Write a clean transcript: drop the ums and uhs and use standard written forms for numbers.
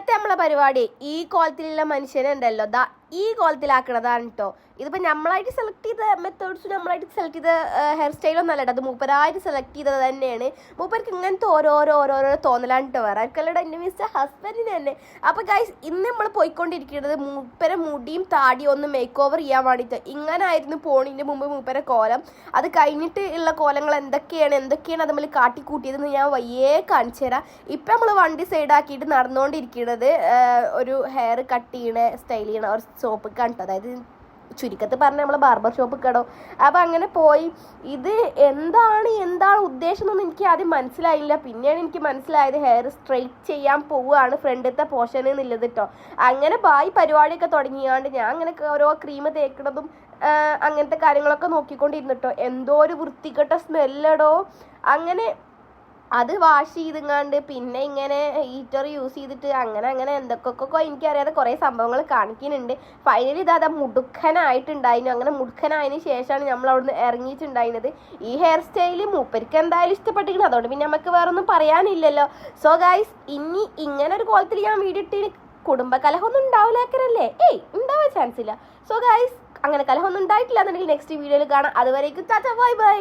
ഇന്നത്തെ നമ്മളെ പരിപാടി ഈ കോലത്തിലുള്ള മനുഷ്യനെ ഉണ്ടല്ലോ ദാ ഈ കോലത്തിലാക്കണതാണ് കേട്ടോ. ഇതിപ്പോൾ നമ്മളായിട്ട് സെലക്ട് ചെയ്ത മെത്തേഡ്സ്, നമ്മളായിട്ട് സെലക്ട് ചെയ്ത ഹെയർ സ്റ്റൈലൊന്നും അല്ല കേട്ടോ, അത് മൂപ്പരായിട്ട് സെലക്ട് ചെയ്തത് തന്നെയാണ്. മൂപ്പർക്ക് ഇങ്ങനത്തെ ഓരോരോ തോന്നലാണ് കേട്ടോ. വേറെ ആർക്കല്ലട എൻ്റെ മിസ്റ്റർ ഹസ്ബൻഡിന് തന്നെ. അപ്പോൾ ഗൈസ്, ഇന്ന് നമ്മൾ പോയിക്കൊണ്ടിരിക്കുന്നത് മൂപ്പരെ മുടിയും താടിയും ഒന്ന് മേക്ക് ഓവർ ചെയ്യാൻ വേണ്ടിയിട്ട്. ഇങ്ങനെ ആയിരുന്നു പോണിൻ്റെ മുമ്പ് മൂപ്പരെ കോലം. അത് കഴിഞ്ഞിട്ട് ഉള്ള കോലങ്ങൾ എന്തൊക്കെയാണ് അത് നമ്മൾ കാട്ടിക്കൂട്ടിയതെന്ന് ഞാൻ വയ്യേ കാണിച്ചു തരാം. ഇപ്പം നമ്മൾ വണ്ടി സൈഡാക്കിയിട്ട് നടന്നുകൊണ്ടിരിക്കുന്നത് ഒരു ഹെയർ കട്ട് ചെയ്യണ സ്റ്റൈൽ ചെയ്യണ ഒരു ഷോപ്പ് കണ്ടോ, അതായത് ചുരുക്കത്ത് പറഞ്ഞാൽ നമ്മൾ ബാർബർ ഷോപ്പ് കേടോ. അപ്പം അങ്ങനെ പോയി. ഇത് എന്താണ് ഉദ്ദേശം എന്നൊന്നും എനിക്ക് ആദ്യം മനസ്സിലായില്ല. പിന്നെയാണ് എനിക്ക് മനസ്സിലായത് ഹെയർ സ്ട്രെയിറ്റ് ചെയ്യാൻ പോവുകയാണ് ഫ്രണ്ടിലത്തെ പോർഷൻ എന്നുള്ളത് കേട്ടോ. അങ്ങനെ ബായി പരിപാടിയൊക്കെ തുടങ്ങിയാണ്ട് ഞാൻ അങ്ങനെ ഓരോ ക്രീം തേക്കണതും അങ്ങനത്തെ കാര്യങ്ങളൊക്കെ നോക്കിക്കൊണ്ടിരുന്നിട്ടോ. എന്തോ ഒരു വൃത്തികെട്ട സ്മെല്ലടോ. അങ്ങനെ അത് വാഷ് ചെയ്തിങ്ങാണ്ട് പിന്നെ ഇങ്ങനെ ഹീറ്റർ യൂസ് ചെയ്തിട്ട് അങ്ങനെ എന്തൊക്കെയൊക്കെ എനിക്കറിയാതെ കുറേ സംഭവങ്ങൾ കാണിക്കുന്നുണ്ട്. ഫൈനലി ഇതാ മുടുക്കനായിട്ടുണ്ടായിരുന്നു. അങ്ങനെ മുടുക്കനായതിന് ശേഷമാണ് നമ്മൾ അവിടുന്ന് ഇറങ്ങിയിട്ടുണ്ടായിരുന്നത്. ഈ ഹെയർ സ്റ്റൈല് മൂപ്പർക്ക് എന്തായാലും ഇഷ്ടപ്പെട്ടിരിക്കണം, അതുകൊണ്ട് പിന്നെ നമുക്ക് വേറെ ഒന്നും പറയാനില്ലല്ലോ. സോ ഗൈസ്, ഇനി ഇങ്ങനെ ഒരു കോലത്തിൽ ഞാൻ വീഡിയോ ഇട്ട് കുടുംബകലഹമൊന്നും ഉണ്ടാവില്ലാക്കരല്ലേ? ഉണ്ടാവാൻ ചാൻസ് ഇല്ല. സോ ഗൈസ്, അങ്ങനെ കലഹമൊന്നും ഉണ്ടായിട്ടില്ല എന്നുണ്ടെങ്കിൽ നെക്സ്റ്റ് വീഡിയോയിൽ കാണാം. അതുവരേക്കും ടാറ്റാ ബൈ ബൈ.